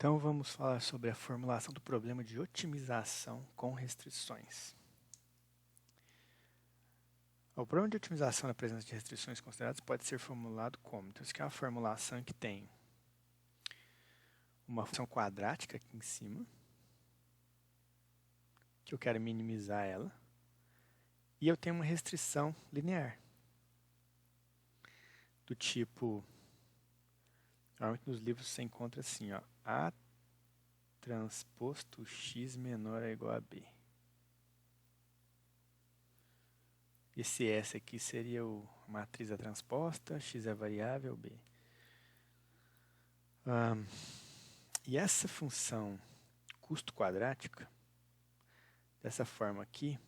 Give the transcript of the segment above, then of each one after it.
Então vamos falar sobre a formulação do problema de otimização com restrições. O problema de otimização na presença de restrições consideradas pode ser formulado como? Então, isso aqui é uma formulação que tem uma função quadrática aqui em cima, que eu quero minimizar ela, e eu tenho uma restrição linear, do tipo, normalmente nos livros você encontra assim, ó, A transposto x menor ou igual a b. Esse S aqui seria a matriz da transposta, x é a variável, b. E essa função custo quadrática, dessa forma aqui,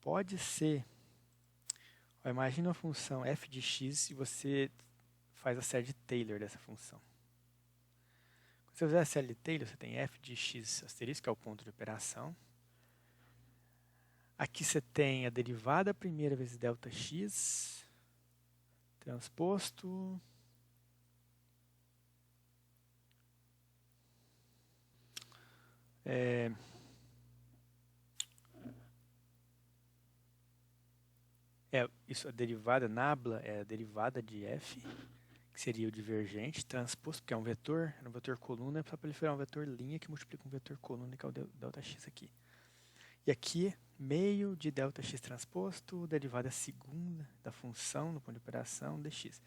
pode ser... Imagina uma função f de x e você faz a série de Taylor dessa função. Quando você fizer a série de Taylor, você tem f de x asterisco, que é o ponto de operação. Aqui você tem a derivada primeira vezes delta x, transposto... Isso, a derivada nabla é a derivada de f, que seria o divergente, transposto, porque é um vetor coluna, só para ele virar um vetor linha que multiplica um vetor coluna, que é o delta x aqui. E aqui, meio de delta x transposto, derivada segunda da função no ponto de operação dx.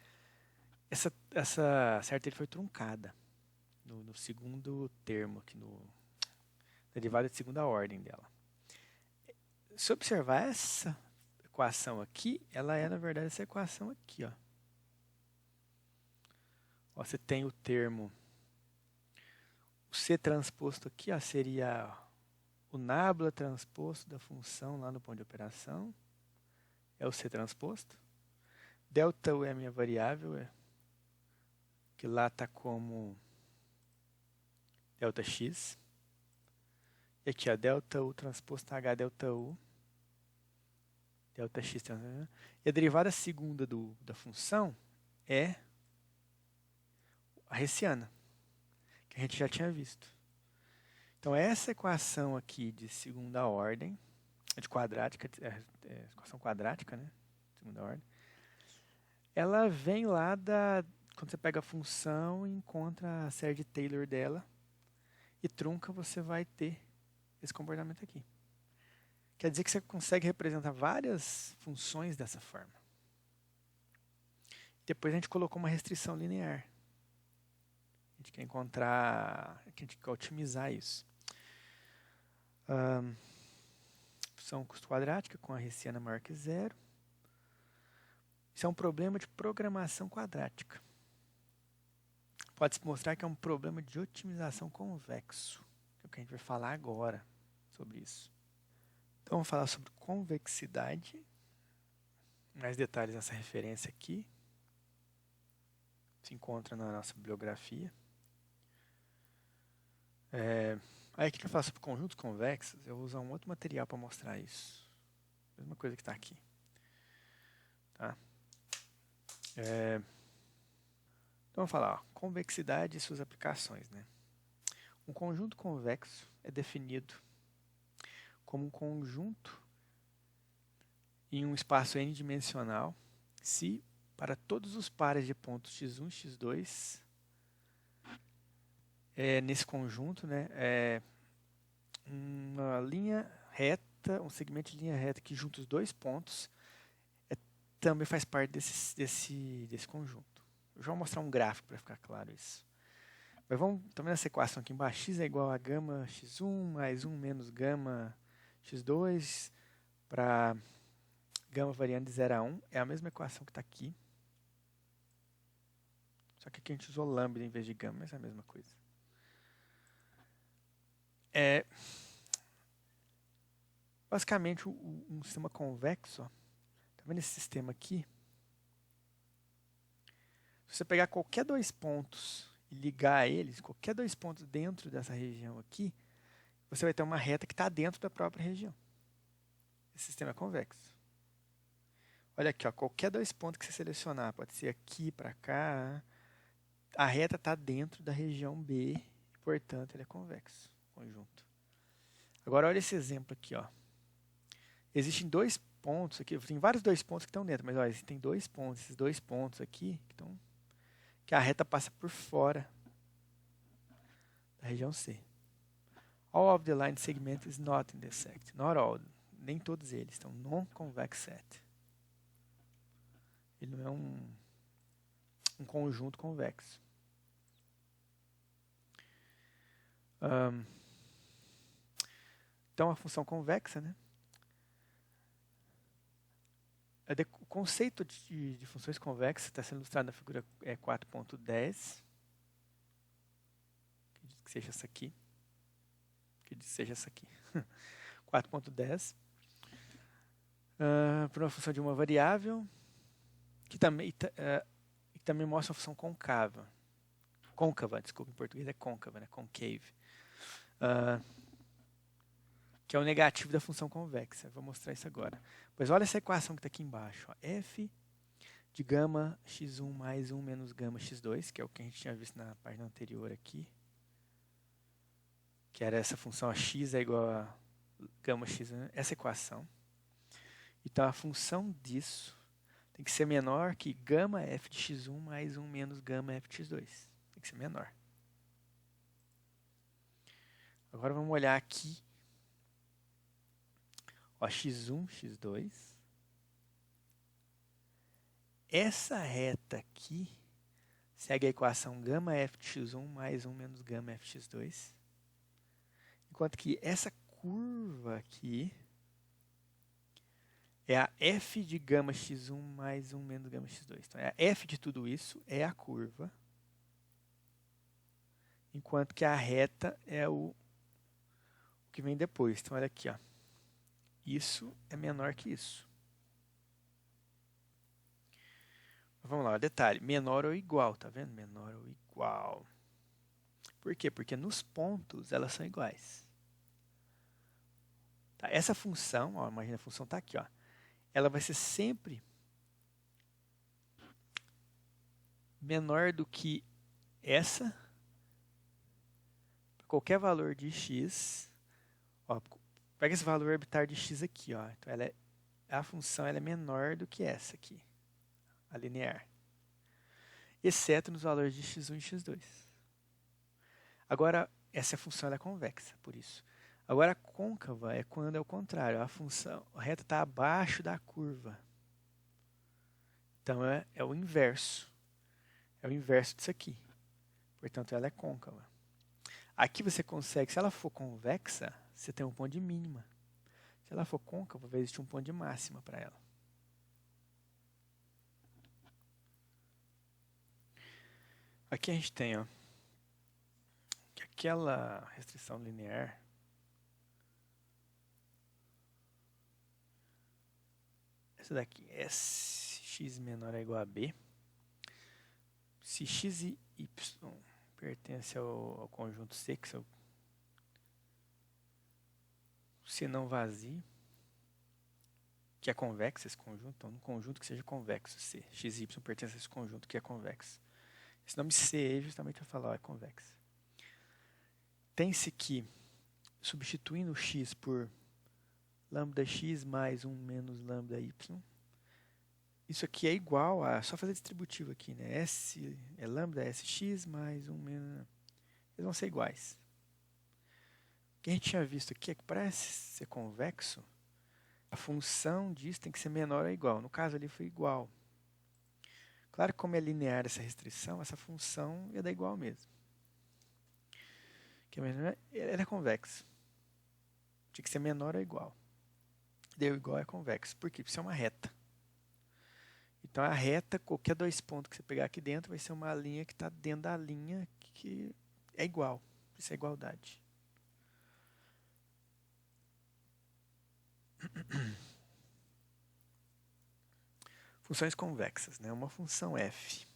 Essa certa ele foi truncada no segundo termo, aqui derivada de segunda ordem dela. Se observar essa equação aqui, ela é, na verdade, essa equação aqui, ó. Você tem o termo, o C transposto aqui, ó, seria o nabla transposto da função lá no ponto de operação. É o C transposto. Delta U é a minha variável, que lá está como delta x. E aqui, ó, delta U transposto H delta U. Delta x transposto. E a derivada segunda da função é a hessiana, que a gente já tinha visto. Então, essa equação aqui de segunda ordem, de quadrática, equação quadrática, né? Segunda ordem, ela vem lá quando você pega a função e encontra a série de Taylor dela e trunca, você vai ter esse comportamento aqui. Quer dizer que você consegue representar várias funções dessa forma. Depois a gente colocou uma restrição linear. A gente quer a gente quer otimizar isso. Função custo quadrática com a hessiana maior que zero. Isso é um problema de programação quadrática. Pode-se mostrar que é um problema de otimização convexo, que é o que a gente vai falar agora sobre isso. Então, vamos falar sobre convexidade. Mais detalhes nessa referência aqui. Se encontra na nossa bibliografia. Aí, aqui que eu falo sobre conjuntos convexos, eu vou usar um outro material para mostrar isso. Mesma coisa que está aqui. Tá? Então, vamos falar, ó, convexidade e suas aplicações, né? Um conjunto convexo é definido como um conjunto em um espaço n-dimensional se, para todos os pares de pontos x1 e x2, nesse conjunto, né, uma linha reta, um segmento de linha reta que junta os dois pontos, também faz parte desse conjunto. Eu já vou mostrar um gráfico para ficar claro isso. Mas vamos também nessa equação aqui embaixo, x é igual a gama x1 mais 1 menos gama x2 para gama variando de 0 a 1. É a mesma equação que está aqui. Só que aqui a gente usou lambda em vez de gama, mas é a mesma coisa. Basicamente, um sistema convexo, ó, tá vendo esse sistema aqui? Se você pegar qualquer dois pontos e ligar eles, qualquer dois pontos dentro dessa região aqui, você vai ter uma reta que está dentro da própria região. Esse sistema é convexo. Olha aqui, ó, qualquer dois pontos que você selecionar, pode ser aqui para cá, a reta está dentro da região B, e, portanto, ele é convexo, conjunto. Agora, olha esse exemplo aqui, ó. Existem dois pontos aqui, tem vários dois pontos que estão dentro, mas ó, existem dois pontos, esses dois pontos aqui, que a reta passa por fora da região C. All of the line segment is not intersect. Not all. Nem todos eles estão non-convex set. Ele não é um conjunto convexo. Então, a função convexa, né? O conceito de funções convexas está sendo ilustrado na figura 4.10. Que seja essa aqui. Que seja essa aqui. 4.10. Por uma função de uma variável que também mostra uma função concava. Côncava, desculpa, em português é côncava, né? Concave. Que é o negativo da função convexa. Vou mostrar isso agora. Pois olha essa equação que está aqui embaixo. Ó. F de gama x1 mais 1 menos gama x2, que é o que a gente tinha visto na página anterior aqui. Que era essa função, a x é igual a gama x1, essa equação. Então, a função disso tem que ser menor que gama f de x1 mais 1 menos gama f de x2. Tem que ser menor. Agora, vamos olhar aqui. Ó, x1, x2. Essa reta aqui segue a equação gama f de x1 mais 1 menos gama f de x2. Enquanto que essa curva aqui é a f de gama x1 mais 1 menos gama x2. Então, a f de tudo isso é a curva. Enquanto que a reta é o que vem depois. Então, olha aqui, ó. Isso é menor que isso. Vamos lá, detalhe. Menor ou igual, tá vendo? Menor ou igual. Por quê? Porque nos pontos elas são iguais. Tá? Essa função, ó, imagina a função está aqui, ó. Ela vai ser sempre menor do que essa, para qualquer valor de x. Ó, pega esse valor arbitrário de x aqui, ó. Então a função ela é menor do que essa aqui, a linear. Exceto nos valores de x1 e x2. Agora, essa função ela é convexa, por isso. Agora, a côncava é quando é o contrário. A reta está abaixo da curva. Então, é o inverso. É o inverso disso aqui. Portanto, ela é côncava. Aqui você consegue, se ela for convexa, você tem um ponto de mínima. Se ela for côncava, vai existir um ponto de máxima para ela. Aqui a gente tem, ó, que aquela restrição linear essa daqui, S x menor ou igual a B, se x e y pertence ao conjunto C, que é o C não vazio, que é convexo esse conjunto, então um conjunto que seja convexo, C, x e y pertence a esse conjunto que é convexo. Esse nome C aí justamente vai falar, ó, é convexo. Tem-se que, substituindo o x por lambda x mais 1 menos lambda y, isso aqui é igual a, só fazer distributivo aqui, né? S é lambda sx mais 1 menos, eles vão ser iguais. O que a gente tinha visto aqui é que para ser convexo, a função disso tem que ser menor ou igual. No caso ali foi igual. Claro que como é linear essa restrição, essa função ia dar igual mesmo. Ela é convexo. Tinha que ser menor ou igual. Deu igual é convexo. Por quê? Porque isso é uma reta. Então, a reta, qualquer dois pontos que você pegar aqui dentro, vai ser uma linha que está dentro da linha que é igual. Isso é igualdade. Funções convexas, né? Uma função f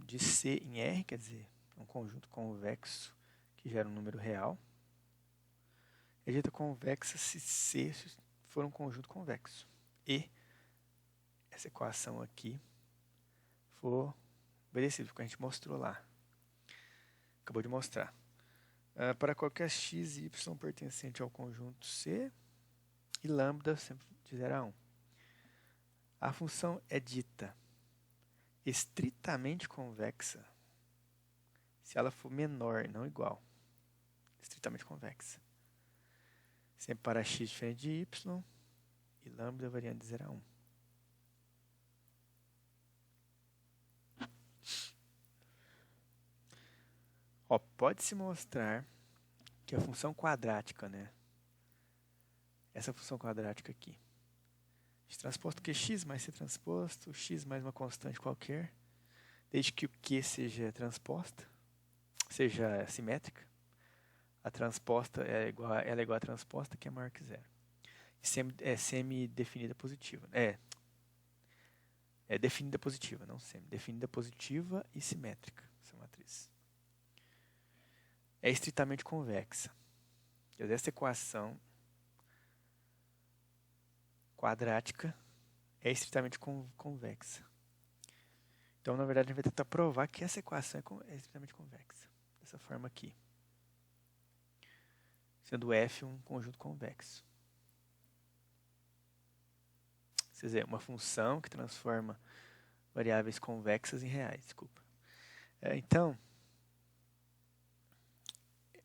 de C em R, quer dizer, um conjunto convexo que gera um número real. É dita convexa se C for um conjunto convexo. E essa equação aqui for obedecido, que a gente mostrou lá. Acabou de mostrar. Para qualquer x e y pertencente ao conjunto C e lambda sempre de 0 a 1. A função é dita estritamente convexa se ela for menor, não igual. Estritamente convexa. Sempre para x diferente de y e lambda variando de 0 a 1. Pode-se mostrar que a função quadrática, né? Essa função quadrática aqui, x transposto QX mais C transposto, x mais uma constante qualquer, desde que o Q seja transposta, seja simétrica, a transposta ela é igual a transposta, que é maior que zero. É semi-definida positiva. É definida positiva, não semi. Definida positiva e simétrica, essa matriz. É estritamente convexa. Essa equação quadrática é estritamente convexa. Então, na verdade, a gente vai tentar provar que essa equação é estritamente convexa. Dessa forma aqui. Sendo F um conjunto convexo. Quer dizer, uma função que transforma variáveis convexas em reais. Desculpa. Então,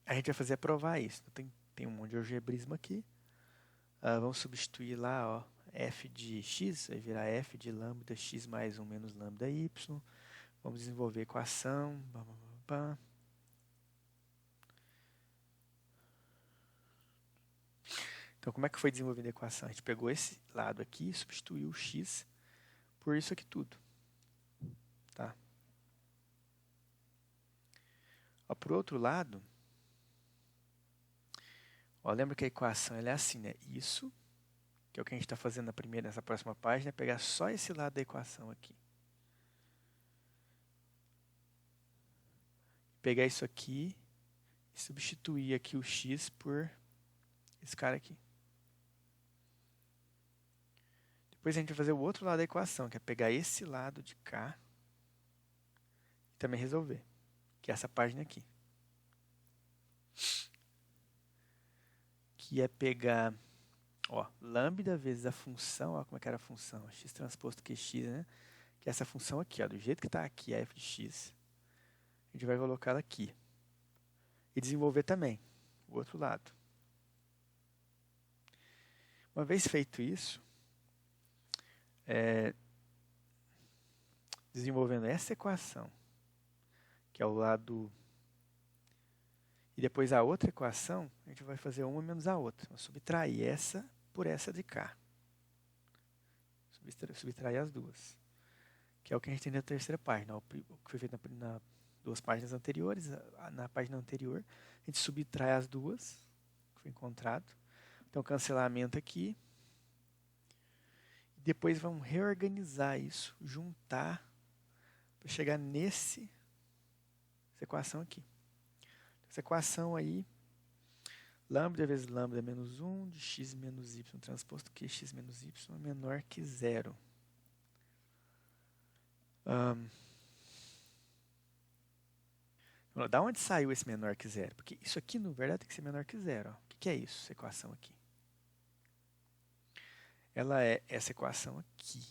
a gente vai fazer provar isso. Tem um monte de algebrismo aqui. Vamos substituir lá, f de x, vai virar f de lambda x mais 1 menos lambda y. Vamos desenvolver a equação. Então, como é que foi desenvolvida a equação? A gente pegou esse lado aqui e substituiu o x por isso aqui tudo. Tá? Por outro lado, lembra que a equação ela é assim, né? Isso, que é o que a gente está fazendo nessa próxima página, é pegar só esse lado da equação aqui. Pegar isso aqui e substituir aqui o x por esse cara aqui. Depois a gente vai fazer o outro lado da equação, que é pegar esse lado de cá e também resolver, que é essa página aqui. Que é pegar, lambda vezes a função, como é que era a função? X transposto QX, né? Que é essa função aqui, do jeito que está aqui, a f de x. A gente vai colocar ela aqui. E desenvolver também o outro lado. Uma vez feito isso, desenvolvendo essa equação, que é o lado... E depois a outra equação, a gente vai fazer uma menos a outra. Vamos subtrair essa por essa de cá. Subtrair as duas. Que é o que a gente tem na terceira página. O que foi feito nas duas páginas anteriores. Na página anterior, a gente subtrai as duas, que foi encontrado. Então, cancelamento aqui. E depois vamos reorganizar isso, juntar, para chegar essa equação aqui. Essa equação aí, lambda vezes lambda menos 1 de x menos y transposto que x menos y é menor que 0. Da onde saiu esse menor que 0? Porque isso aqui, na verdade, tem que ser menor que 0. O que é isso, essa equação aqui? Ela é essa equação aqui.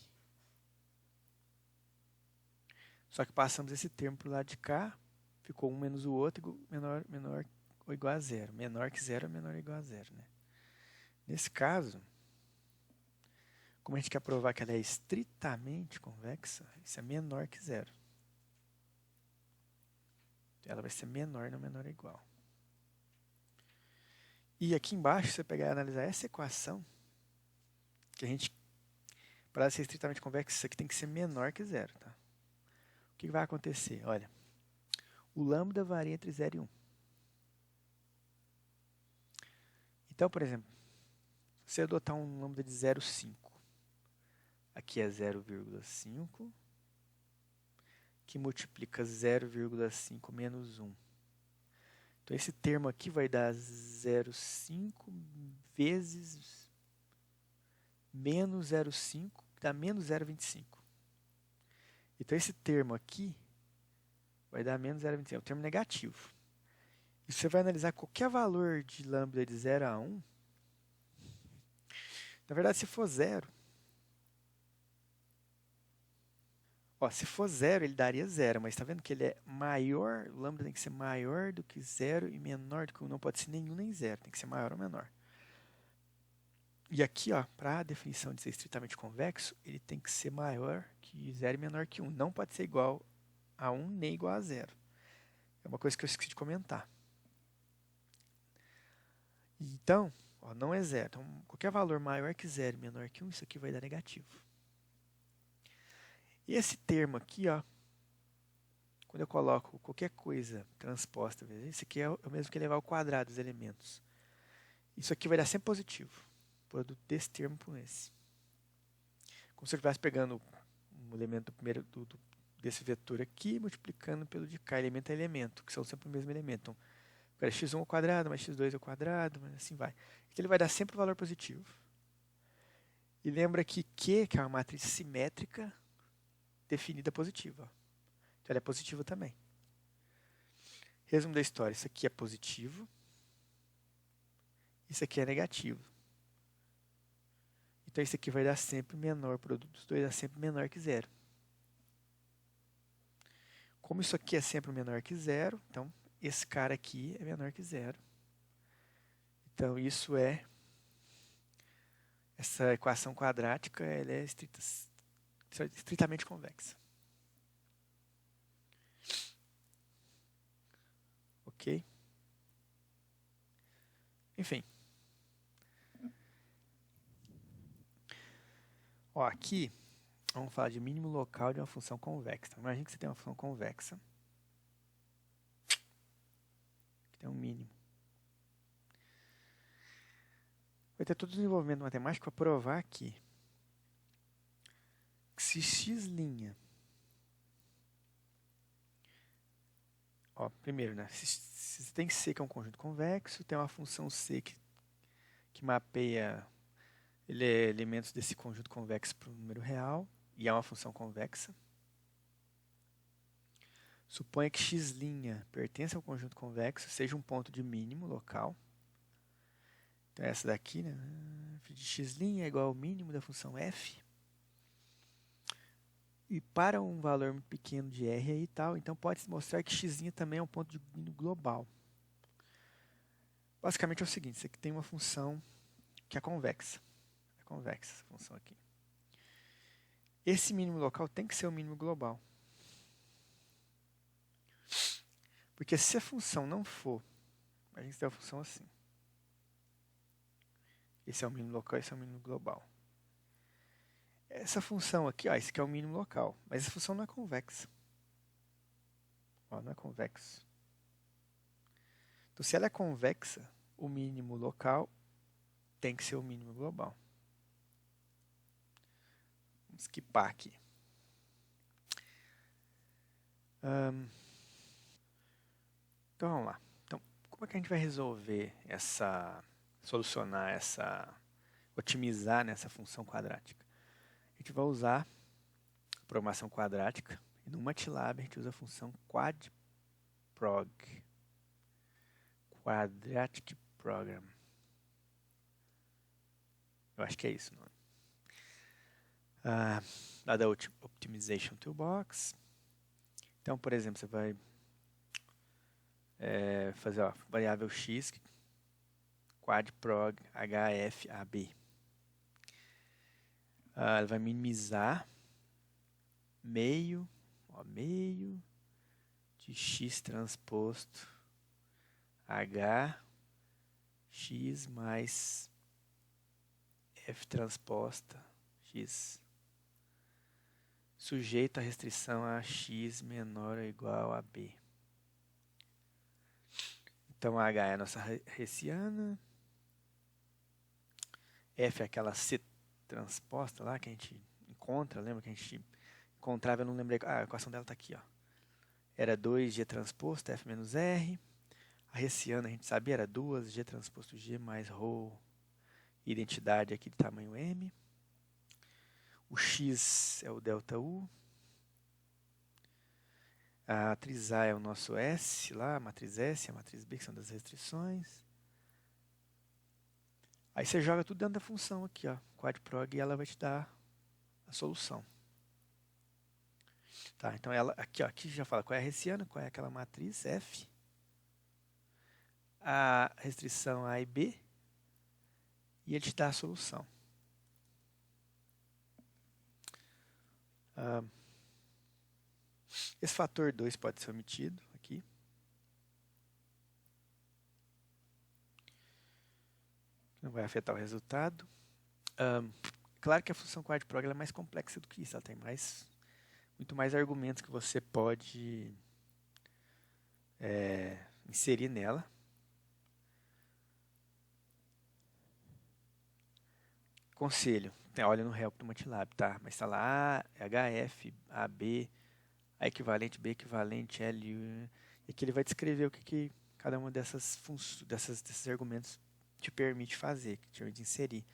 Só que passamos esse termo para o lado de cá, ficou um menos o outro, menor ou igual a 0. Menor que 0 é menor ou igual a 0. Né? Nesse caso, como a gente quer provar que ela é estritamente convexa, isso é menor que 0. Ela vai ser menor, não menor ou igual. E aqui embaixo, você pegar e analisar essa equação, que a gente, para ela ser estritamente convexa, isso aqui tem que ser menor que 0. Tá? O que vai acontecer? Olha, o lambda varia entre 0 e 1. Então, por exemplo, se você adotar um lambda de 0,5, aqui é 0,5, que multiplica 0,5 menos 1. Então, esse termo aqui vai dar 0,5 vezes menos 0,5, que dá menos 0,25. Então, esse termo aqui vai dar menos 0,25. É o termo negativo. E você vai analisar qualquer valor de lambda de 0 a 1. Na verdade, se for 0, se for 0, ele daria 0, mas está vendo que ele é maior, o lambda tem que ser maior do que 0 e menor do que 1. Não pode ser nenhum nem 0, tem que ser maior ou menor. E aqui, para a definição de ser estritamente convexo, ele tem que ser maior que 0 e menor que 1. Não pode ser igual a 1 nem igual a 0. É uma coisa que eu esqueci de comentar. Então, não é 0. Então, qualquer valor maior que 0 e menor que 1, isso aqui vai dar negativo. E esse termo aqui, quando eu coloco qualquer coisa transposta, isso aqui é o mesmo que elevar ao quadrado dos elementos. Isso aqui vai dar sempre positivo. O produto desse termo com esse. Como se eu estivesse pegando um elemento desse vetor aqui, multiplicando pelo de cá, elemento a elemento, que são sempre o mesmo elemento. Então, agora x1 ao quadrado, mais x2 ao quadrado, mas assim vai. Então, ele vai dar sempre o valor positivo. E lembra que Q, que é uma matriz simétrica, definida positiva. Então, ela é positiva também. Resumo da história. Isso aqui é positivo. Isso aqui é negativo. Então, isso aqui vai dar sempre menor. O produto dos dois dá sempre menor que 0. Como isso aqui é sempre menor que 0, então, esse cara aqui é menor que 0. Então, isso é... Essa equação quadrática ela é estritamente convexa. Ok? Enfim. Aqui, vamos falar de mínimo local de uma função convexa. Então, imagine que você tem uma função convexa. Que tem um mínimo. Vai ter todo o desenvolvimento matemático para provar aqui que se x'... primeiro, né? Se tem C que é um conjunto convexo, tem uma função C que mapeia elementos desse conjunto convexo para um número real, e é uma função convexa. Suponha que x' pertence ao conjunto convexo, seja um ponto de mínimo local. Então, essa daqui, né? F de x' é igual ao mínimo da função f. E para um valor muito pequeno de r aí e tal, então pode-se mostrar que x' também é um ponto de mínimo global. Basicamente é o seguinte, você aqui tem uma função que é convexa. É convexa essa função aqui. Esse mínimo local tem que ser o mínimo global. Porque se a função não for, a gente tem uma função assim. Esse é o mínimo local, esse é o mínimo global. Essa função aqui, esse aqui é o mínimo local, mas essa função não é convexa. Não é convexo. Então, se ela é convexa, o mínimo local tem que ser o mínimo global. Vamos skipar aqui. Então, vamos lá. Então, como é que a gente vai resolver otimizar nessa função quadrática? A gente vai usar a programação quadrática, e no MATLAB a gente usa a função quadprog. Quadratic Program. Eu acho que é isso o nome. Lá da Optimization Toolbox. Então, por exemplo, você vai fazer variável x, quadprog hfab. Ela vai minimizar meio de x transposto h x mais f transposta x sujeito à restrição a x menor ou igual a b. Então, a h é a nossa hessiana, f é aquela c transposta lá que a gente encontra, lembra que a gente encontrava, eu não lembrei, a equação dela está aqui, era 2g transposto f menos r. A hessiana, a gente sabia, era 2g transposto g mais ρ, identidade aqui de tamanho m. O x é o delta u. A matriz A é o nosso S lá, a matriz S, a matriz B, que são das restrições. Aí você joga tudo dentro da função aqui, ó, quadprog, e ela vai te dar a solução. Tá, então ela aqui já fala qual é a hessiana, qual é aquela matriz F, a restrição A e B, e ele te dá a solução. Esse fator 2 pode ser omitido aqui. Não vai afetar o resultado. Claro que a função quadprog é mais complexa do que isso. Ela tem muito mais argumentos que você pode inserir nela. Conselho, olha no help do MATLAB, tá? Mas está lá HF, AB, A equivalente, B equivalente, L, e aqui ele vai descrever o que cada uma desses argumentos te permite fazer, que te permite inserir.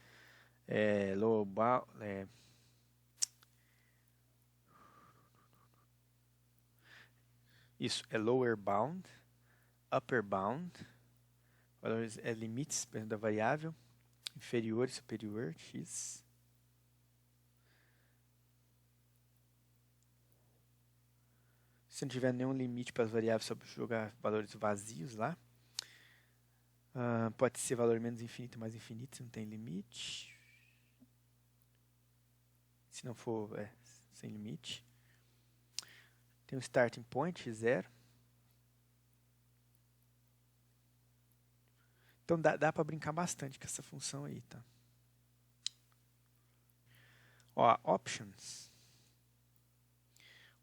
Isso, é lower bound, upper bound, valores, limites da variável, inferior e superior, x. Se não tiver nenhum limite para as variáveis, só jogar valores vazios lá. Pode ser valor menos infinito mais infinito, se não tem limite. Se não for, sem limite. Tem um starting point, 0. Então dá para brincar bastante com essa função aí, tá? Ó, options.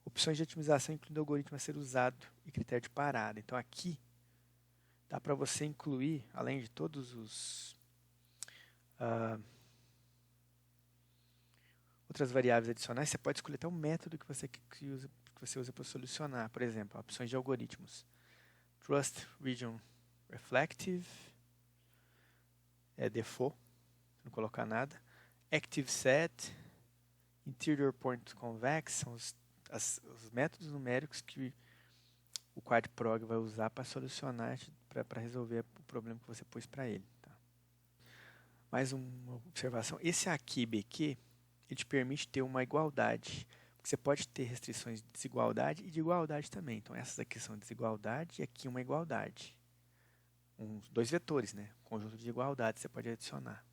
Opções de otimização incluindo algoritmo a ser usado e critério de parada. Então aqui dá para você incluir, além de todos os outras variáveis adicionais, você pode escolher até o método que você usa para solucionar. Por exemplo, opções de algoritmos. Trust Region Reflective, default, não colocar nada. Active Set, Interior Point Convex, são os métodos numéricos que o quadprog vai usar para solucionar, para resolver o problema que você pôs para ele. Tá? Mais uma observação. Esse aqui, BQ, ele te permite ter uma igualdade. Porque você pode ter restrições de desigualdade e de igualdade também. Então, essas aqui são desigualdade e aqui uma igualdade. Dois vetores, né? Conjunto de igualdade você pode adicionar.